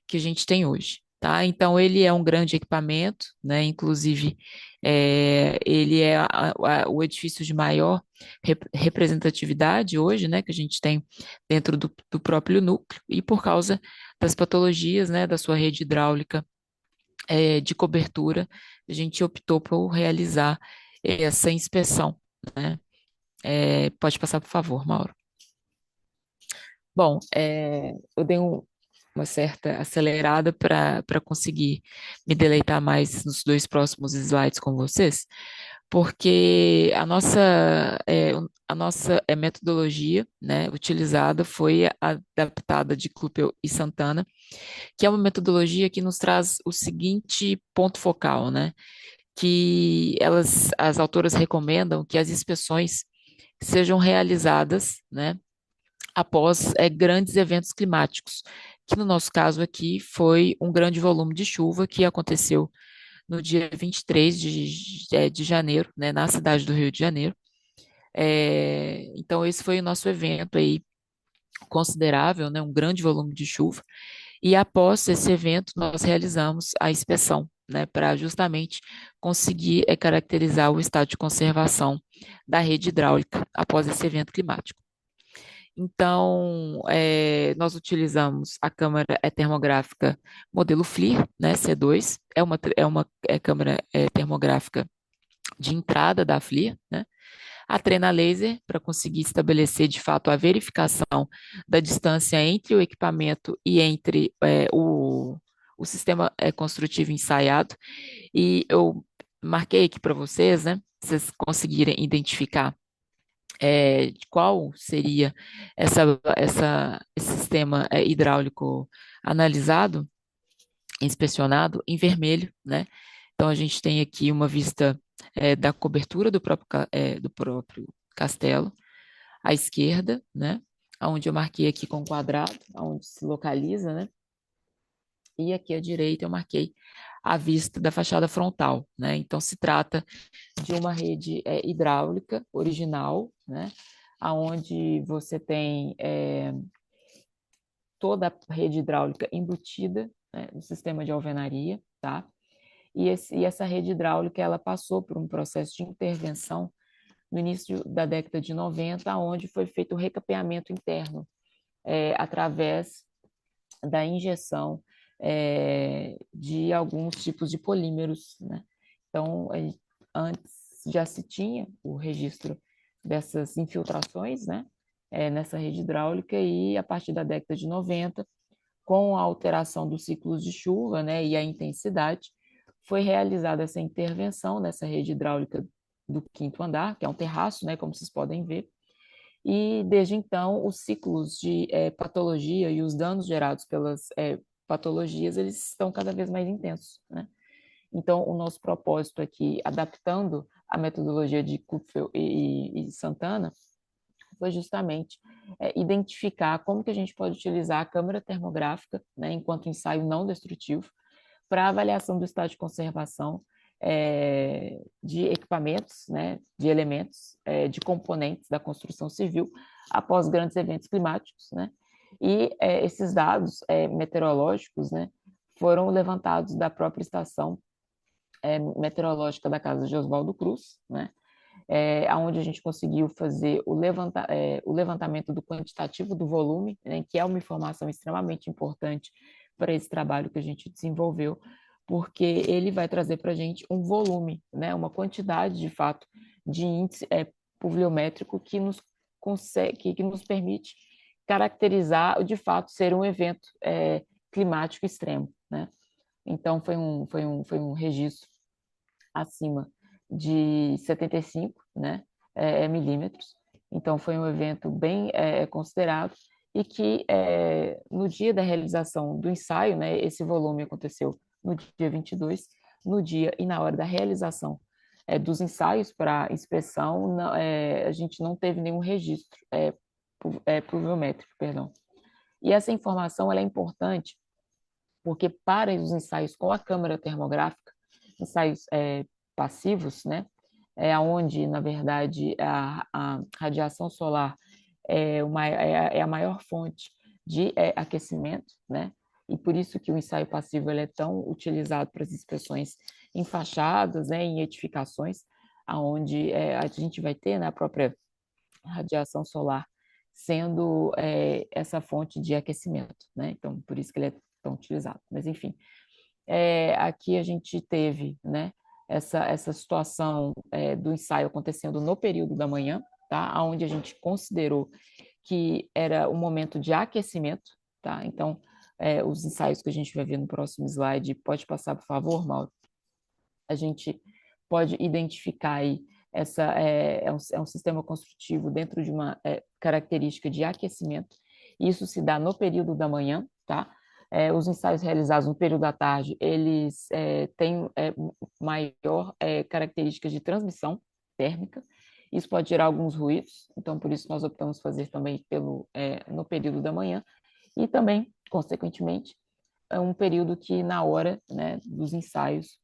que a gente tem hoje. Tá? Então, ele é um grande equipamento, né? Inclusive, ele é o edifício de maior representatividade hoje, né? Que a gente tem dentro do próprio núcleo, e por causa das patologias, né? Da sua rede hidráulica de cobertura, a gente optou por realizar essa inspeção, né? Pode passar, por favor, Mauro. Bom, eu dei uma certa acelerada para conseguir me deleitar mais nos dois próximos slides com vocês, porque a nossa metodologia, né, utilizada foi adaptada de Kluppel e Santana, que é uma metodologia que nos traz o seguinte ponto focal, né, que as autoras recomendam que as inspeções sejam realizadas, né, após grandes eventos climáticos, que no nosso caso aqui foi um grande volume de chuva que aconteceu no dia 23 de janeiro, né, na cidade do Rio de Janeiro. Então, esse foi o nosso evento aí, considerável, né, um grande volume de chuva. E após esse evento, nós realizamos a inspeção, né, para justamente conseguir caracterizar o estado de conservação da rede hidráulica após esse evento climático. Então, nós utilizamos a câmara termográfica modelo FLIR, né, C2, é uma câmara termográfica de entrada da FLIR, né, a trena laser para conseguir estabelecer de fato a verificação da distância entre o equipamento e entre o sistema construtivo ensaiado. E eu marquei aqui para vocês, né? Vocês conseguirem identificar qual seria esse sistema hidráulico analisado, inspecionado em vermelho, né? Então a gente tem aqui uma vista da cobertura do próprio castelo, à esquerda, né? Onde eu marquei aqui com quadrado, onde se localiza, né? E aqui à direita eu marquei a vista da fachada frontal, né? Então se trata de uma rede hidráulica original, né? Aonde você tem toda a rede hidráulica embutida, né, no sistema de alvenaria, tá? E essa rede hidráulica ela passou por um processo de intervenção no início da década de 90, onde foi feito o recapeamento interno através da injeção de alguns tipos de polímeros, né? Então, antes já se tinha o registro dessas infiltrações, né, nessa rede hidráulica e a partir da década de 90, com a alteração dos ciclos de chuva, né, e a intensidade, foi realizada essa intervenção nessa rede hidráulica do quinto andar, que é um terraço, né, como vocês podem ver, e desde então os ciclos de patologia e os danos gerados pelas patologias, eles estão cada vez mais intensos, né? Então, o nosso propósito aqui, adaptando a metodologia de Kupfel e Santana, foi justamente identificar como que a gente pode utilizar a câmara termográfica, né, enquanto ensaio não destrutivo, para avaliação do estado de conservação de equipamentos, né, de elementos, de componentes da construção civil após grandes eventos climáticos, né? E esses dados meteorológicos, né, foram levantados da própria estação meteorológica da casa de Oswaldo Cruz, né? Onde a gente conseguiu fazer o levantamento do quantitativo do volume, né, que é uma informação extremamente importante para esse trabalho que a gente desenvolveu, porque ele vai trazer para a gente um volume, né, uma quantidade, de fato, de índice pluviométrico que nos permite caracterizar, de fato, ser um evento climático extremo, né? Então, foi um registro acima de 75, né, milímetros. Então, foi um evento bem considerado e que no dia da realização do ensaio, né, esse volume aconteceu no dia 22, no dia e na hora da realização dos ensaios para inspeção, a gente não teve nenhum registro pluviométrico, perdão. E essa informação ela é importante porque para os ensaios com a câmara termográfica, ensaios passivos, né, onde, na verdade, a radiação solar é a maior fonte de aquecimento, né, e por isso que o ensaio passivo ele é tão utilizado para as inspeções em fachadas, né, em edificações, onde a gente vai ter, né, a própria radiação solar sendo essa fonte de aquecimento, né, então por isso que ele é tão utilizado, mas enfim. Aqui a gente teve, né, essa situação do ensaio acontecendo no período da manhã, tá? Onde a gente considerou que era um momento de aquecimento, tá? Então, os ensaios que a gente vai ver no próximo slide, pode passar, por favor, Mauro? A gente pode identificar aí um sistema construtivo dentro de uma característica de aquecimento. Isso se dá no período da manhã, tá? Os ensaios realizados no período da tarde, eles têm maior características de transmissão térmica. Isso pode gerar alguns ruídos, então por isso nós optamos fazer também no período da manhã e também, consequentemente, é um período que na hora, né, dos ensaios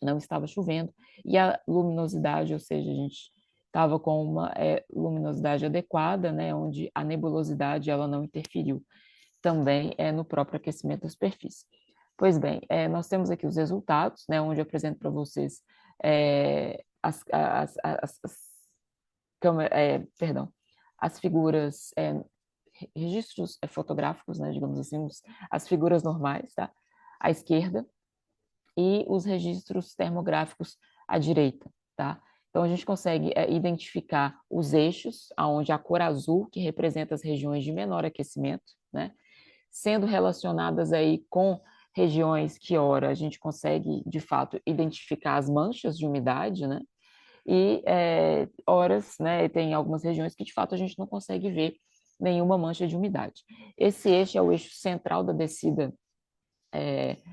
não estava chovendo, e a luminosidade, ou seja, a gente estava com uma luminosidade adequada, né, onde a nebulosidade ela não interferiu também no próprio aquecimento da superfície. Pois bem, nós temos aqui os resultados, né, onde eu apresento para vocês perdão, as figuras, registros fotográficos, né, digamos assim, as figuras normais, tá? À esquerda, e os registros termográficos à direita, tá? Então, a gente consegue identificar os eixos, onde a cor azul, que representa as regiões de menor aquecimento, né? Sendo relacionadas aí com regiões que, ora, a gente consegue, de fato, identificar as manchas de umidade, né? E horas, né, tem algumas regiões que de fato a gente não consegue ver nenhuma mancha de umidade. Esse eixo é o eixo central da descida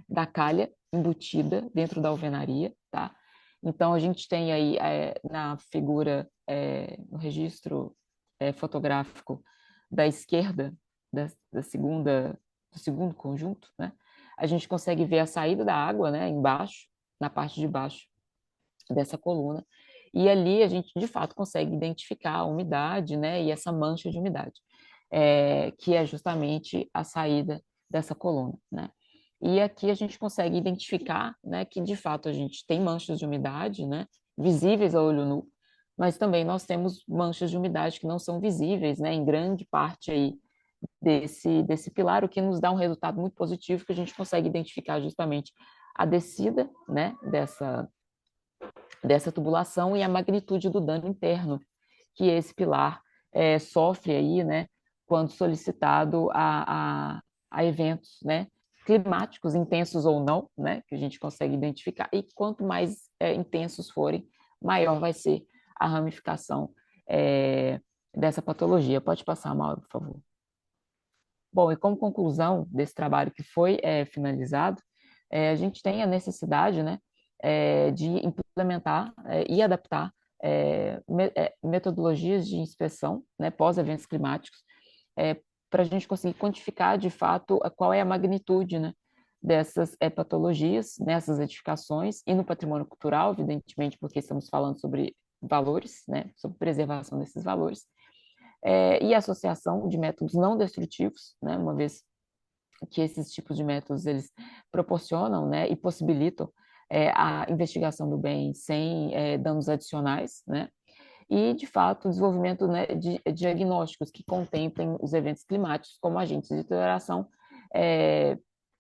da calha embutida dentro da alvenaria, tá? Então a gente tem aí na figura, no registro fotográfico da esquerda da segunda do segundo conjunto, né? A gente consegue ver a saída da água, né, embaixo, na parte de baixo dessa coluna. E ali a gente, de fato, consegue identificar a umidade, né, e essa mancha de umidade, que é justamente a saída dessa coluna, né? E aqui a gente consegue identificar, né, que de fato a gente tem manchas de umidade, né, visíveis a olho nu, mas também nós temos manchas de umidade que não são visíveis, né, em grande parte aí desse pilar, o que nos dá um resultado muito positivo, que a gente consegue identificar justamente a descida, né, dessa tubulação e a magnitude do dano interno que esse pilar sofre aí, né, quando solicitado a eventos, né, climáticos, intensos ou não, né, que a gente consegue identificar, e quanto mais intensos forem, maior vai ser a ramificação dessa patologia. Pode passar, Mauro, por favor. Bom, e como conclusão desse trabalho que foi finalizado, a gente tem a necessidade, né, de implementar e adaptar metodologias de inspeção, né, pós-eventos climáticos, para a gente conseguir quantificar de fato qual é a magnitude, né, dessas patologias nessas edificações e no patrimônio cultural, evidentemente, porque estamos falando sobre valores, né, sobre preservação desses valores, e associação de métodos não destrutivos, né, uma vez que esses tipos de métodos eles proporcionam, né, e possibilitam a investigação do bem sem danos adicionais, né, e de fato o desenvolvimento, né, de diagnósticos que contemplem os eventos climáticos como agentes de deterioração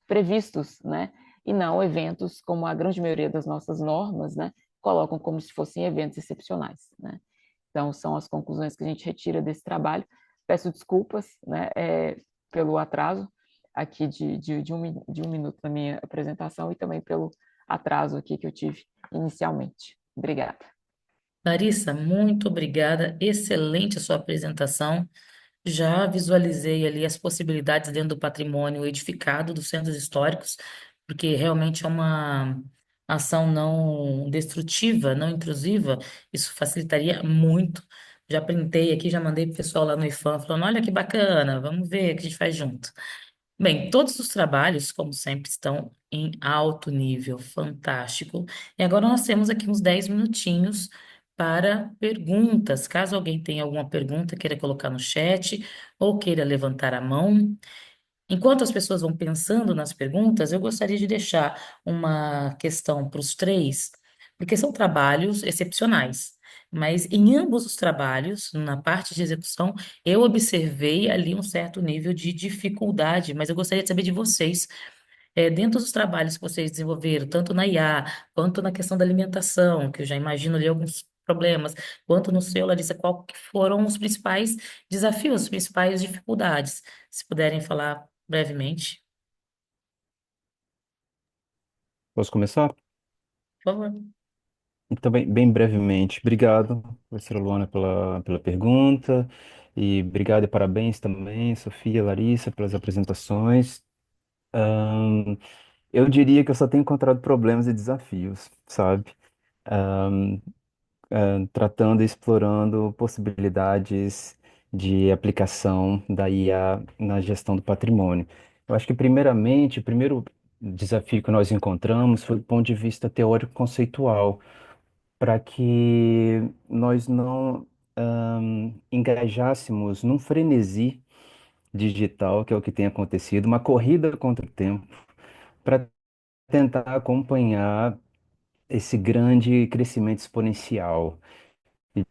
previstos, né, e não eventos como a grande maioria das nossas normas, né, colocam como se fossem eventos excepcionais, né. Então, são as conclusões que a gente retira desse trabalho. Peço desculpas, né, pelo atraso aqui de um minuto na minha apresentação e também pelo atraso aqui que eu tive inicialmente. Obrigada. Larissa, muito obrigada. Excelente a sua apresentação. Já visualizei ali as possibilidades dentro do patrimônio edificado dos centros históricos, porque realmente é uma ação não destrutiva, não intrusiva. Isso facilitaria muito. Já printei aqui, já mandei para o pessoal lá no IFAM, falando: olha que bacana, vamos ver o que a gente faz junto. Bem, todos os trabalhos, como sempre, estão em alto nível, fantástico. E agora nós temos aqui uns 10 minutinhos para perguntas. Caso alguém tenha alguma pergunta, queira colocar no chat ou queira levantar a mão. Enquanto as pessoas vão pensando nas perguntas, eu gostaria de deixar uma questão para os três, porque são trabalhos excepcionais. Mas em ambos os trabalhos, na parte de execução, eu observei ali um certo nível de dificuldade, mas eu gostaria de saber de vocês, dentro dos trabalhos que vocês desenvolveram, tanto na IA, quanto na questão da alimentação, que eu já imagino ali alguns problemas, quanto no seu, Larissa, qual que foram os principais desafios, as principais dificuldades? Se puderem falar brevemente, Posso começar? por favor. Então, bem brevemente, obrigado, professora Luana, pela pergunta, e obrigado e parabéns também, Sofia, Larissa, pelas apresentações. Ahn, eu diria que eu só tenho encontrado problemas e desafios, sabe? Ahn, Tratando e explorando possibilidades de aplicação da IA na gestão do patrimônio. Eu acho que, primeiramente, primeiro desafio que nós encontramos foi do ponto de vista teórico-conceitual, para que nós não engajássemos num frenesi digital, que é o que tem acontecido, uma corrida contra o tempo, para tentar acompanhar esse grande crescimento exponencial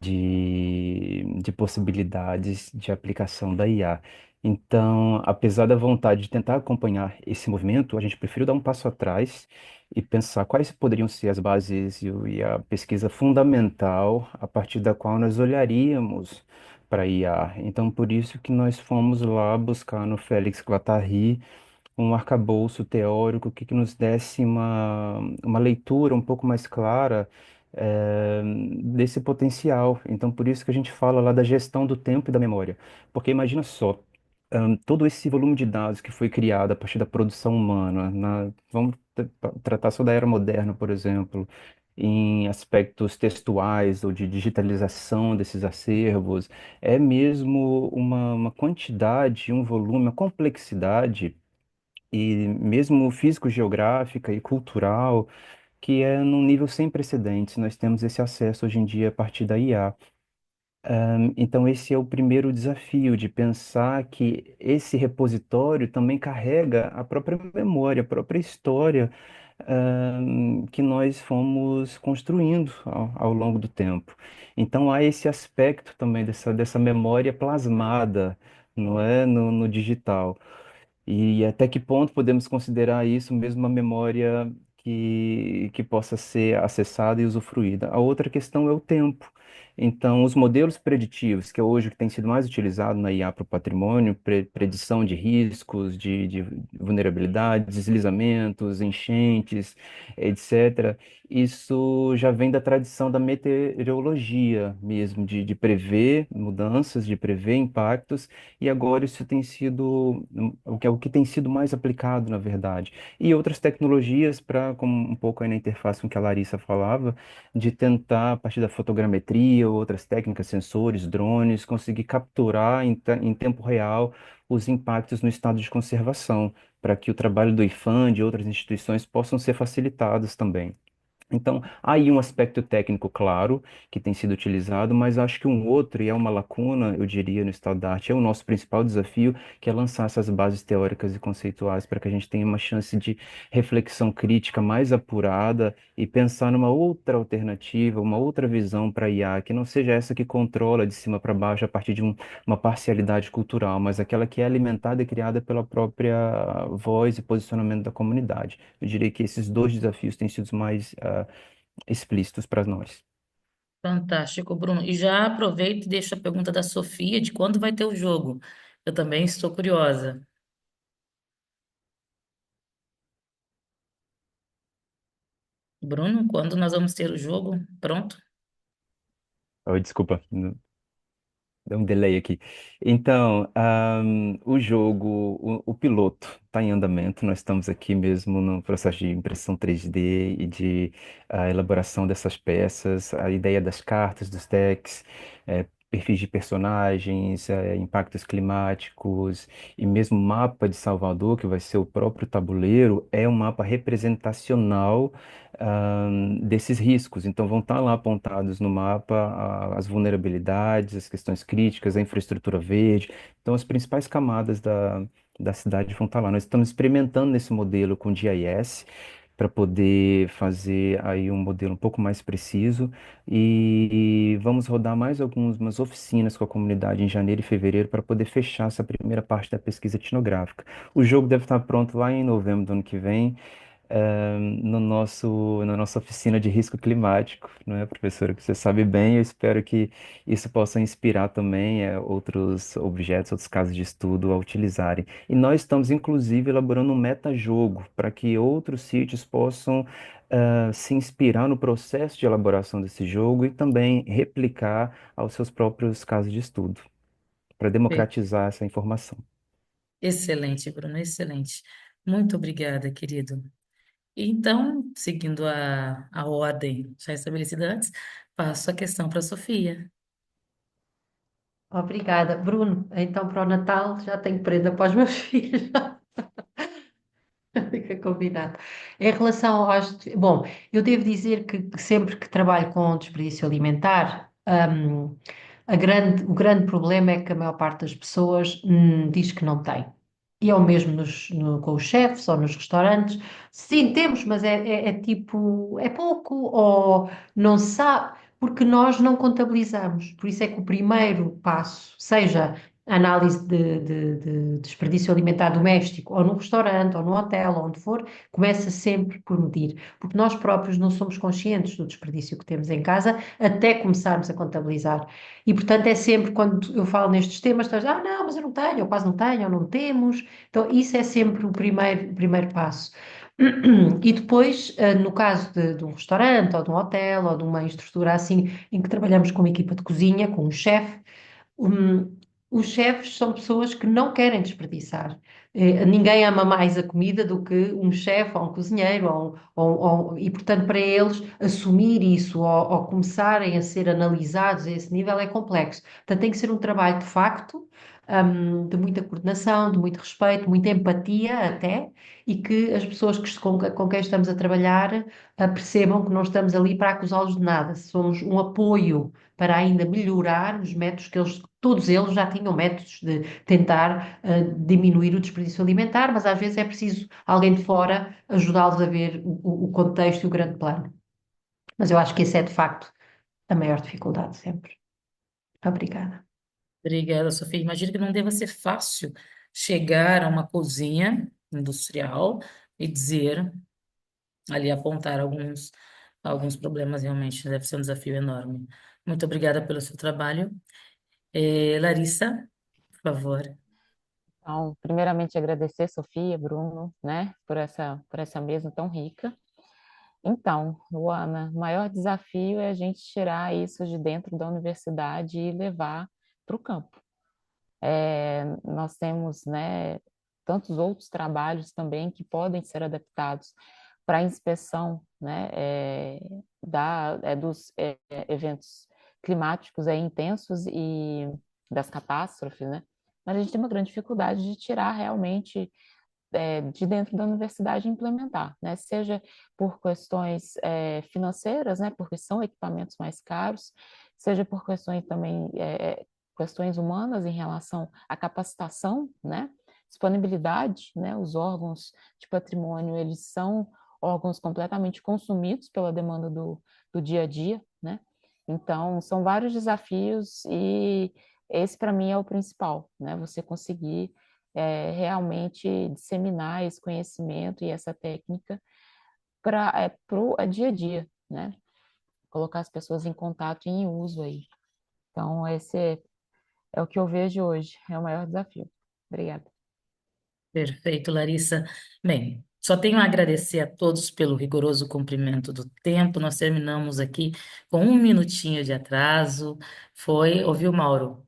de possibilidades de aplicação da IA. Então, apesar da vontade de tentar acompanhar esse movimento, a gente prefere dar um passo atrás e pensar quais poderiam ser as bases e a pesquisa fundamental a partir da qual nós olharíamos para a IA. Então, por isso que nós fomos lá buscar no Félix Guattari um arcabouço teórico que nos desse uma leitura um pouco mais clara desse potencial. Então, por isso que a gente fala lá da gestão do tempo e da memória. Porque imagina só, todo esse volume de dados que foi criado a partir da produção humana, vamos tratar só da era moderna, por exemplo, em aspectos textuais ou de digitalização desses acervos, é mesmo uma quantidade, um volume, uma complexidade e mesmo físico-geográfica e cultural, que é num nível sem precedentes. Nós temos esse acesso hoje em dia a partir da IA. Então, esse é o primeiro desafio, de pensar que esse repositório também carrega a própria memória, a própria história, que nós fomos construindo ao longo do tempo. Então, há esse aspecto também dessa memória plasmada, não é, no digital. E até que ponto podemos considerar isso mesmo uma memória que possa ser acessada e usufruída? A outra questão é o tempo. Então, os modelos preditivos, que é hoje o que tem sido mais utilizado na IA para o patrimônio, predição de riscos, de vulnerabilidades, deslizamentos, enchentes, etc., isso já vem da tradição da meteorologia mesmo, de prever mudanças, de prever impactos, e agora isso tem sido o que tem sido mais aplicado, na verdade. E outras tecnologias para, como um pouco aí na interface com que a Larissa falava, de tentar, a partir da fotogrametria ou outras técnicas, sensores, drones, conseguir capturar em tempo real os impactos no estado de conservação, para que o trabalho do IFAM, de outras instituições, possam ser facilitados também. Então, há aí um aspecto técnico claro que tem sido utilizado, mas acho que um outro, e é uma lacuna, eu diria, no estado da arte, é o nosso principal desafio, que é lançar essas bases teóricas e conceituais para que a gente tenha uma chance de reflexão crítica mais apurada e pensar numa outra alternativa, uma outra visão para a IA, que não seja essa que controla de cima para baixo a partir de uma parcialidade cultural, mas aquela que é alimentada e criada pela própria voz e posicionamento da comunidade. Eu diria que esses dois desafios têm sido os mais explícitos para nós. Fantástico, Bruno. E já aproveito e deixo a pergunta da Sofia de quando vai ter o jogo. Eu também estou curiosa. Bruno, quando nós vamos ter o jogo? Pronto? Oi, desculpa, deu um delay aqui. Então, o jogo, o piloto está em andamento. Nós estamos aqui mesmo no processo de impressão 3D e de elaboração dessas peças, a ideia das cartas, dos decks, perfis de personagens, impactos climáticos e mesmo mapa de Salvador, que vai ser o próprio tabuleiro, é um mapa representacional desses riscos. Então, vão estar lá apontados no mapa as vulnerabilidades, as questões críticas, a infraestrutura verde. Então, as principais camadas da cidade vão estar lá. Nós estamos experimentando nesse modelo com GIS para poder fazer aí um modelo um pouco mais preciso e vamos rodar mais algumas oficinas com a comunidade em janeiro e fevereiro para poder fechar essa primeira parte da pesquisa etnográfica. O jogo deve estar pronto lá em novembro do ano que vem, na nossa oficina de risco climático, não é, professora? Que você sabe bem, eu espero que isso possa inspirar também outros objetos, outros casos de estudo a utilizarem. E nós estamos, inclusive, elaborando um metajogo para que outros sítios possam se inspirar no processo de elaboração desse jogo e também replicar aos seus próprios casos de estudo, para Bem, democratizar essa informação. excelente, Bruno, excelente. Muito obrigada, querido. Então, seguindo a ordem já estabelecida antes, passo a questão para a Sofia. Obrigada. Bruno, então para o Natal já tenho prenda para os meus filhos. combinado. Em relação aos. Bom, eu devo dizer que sempre que trabalho com desperdício alimentar, o grande problema é que a maior parte das pessoas diz que não tem. E é o mesmo com os chefes ou nos restaurantes. Sim, temos, mas é tipo, é pouco ou não se sabe, porque nós não contabilizamos. Por isso é que o primeiro passo, seja a análise de desperdício alimentar doméstico, ou no restaurante, ou no hotel, ou onde for, começa sempre por medir, porque nós próprios não somos conscientes do desperdício que temos em casa até começarmos a contabilizar. E, portanto, é sempre quando eu falo nestes temas, estás, não, mas eu não tenho, ou quase não tenho, ou não temos. Então, isso é sempre o primeiro passo. E depois, no caso de um restaurante, ou de um hotel, ou de uma estrutura assim, em que trabalhamos com uma equipa de cozinha, com um chefe, um, os chefes são pessoas que não querem desperdiçar. Ninguém ama mais a comida do que um chefe ou um cozinheiro, e portanto, para eles, assumir isso ou começarem a ser analisados a esse nível é complexo. Portanto, tem que ser um trabalho de facto, de muita coordenação, de muito respeito, muita empatia até, e que as pessoas com quem estamos a trabalhar, percebam que não estamos ali para acusá-los de nada, somos um apoio para ainda melhorar os métodos que todos eles já tinham métodos de tentar diminuir o desperdício alimentar, mas às vezes é preciso alguém de fora ajudá-los a ver o contexto e o grande plano. Mas eu acho que esse é de facto a maior dificuldade sempre. Obrigada. Obrigada, Sofia. Imagino que não deva ser fácil chegar a uma cozinha industrial e dizer, ali apontar alguns problemas, realmente deve ser um desafio enorme. Muito obrigada pelo seu trabalho. Larissa, por favor. Então, primeiramente agradecer, Sofia, Bruno, né, por essa mesa tão rica. Então, Luana, o maior desafio é a gente tirar isso de dentro da universidade e levar para o campo. Nós temos, né, tantos outros trabalhos também que podem ser adaptados para a inspeção, né, dos eventos climáticos intensos e das catástrofes, né? Mas a gente tem uma grande dificuldade de tirar realmente de dentro da universidade e implementar, né? Seja por questões financeiras, né? Porque são equipamentos mais caros, seja por questões também questões humanas em relação à capacitação, né? Disponibilidade, né? Os órgãos de patrimônio, eles são órgãos completamente consumidos pela demanda do dia a dia, né? Então, são vários desafios e esse, para mim, é o principal, né? Você conseguir realmente disseminar esse conhecimento e essa técnica para o dia a dia, né? Colocar as pessoas em contato e em uso aí. Então, esse é o que eu vejo hoje, é o maior desafio. Obrigada. Perfeito, Larissa. Bem, só tenho a agradecer a todos pelo rigoroso cumprimento do tempo. Nós terminamos aqui com um minutinho de atraso. Ouviu, Mauro?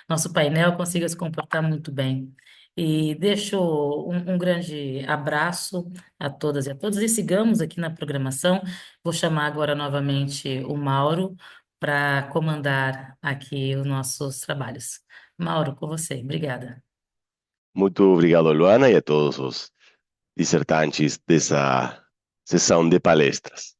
Nosso painel conseguiu se comportar muito bem. E deixo um grande abraço a todas e a todos. E sigamos aqui na programação. Vou chamar agora novamente o Mauro para comandar aqui os nossos trabalhos. Mauro, com você. Obrigada. Muito obrigado, Luana, e a todos os dissertantes dessa sessão de palestras.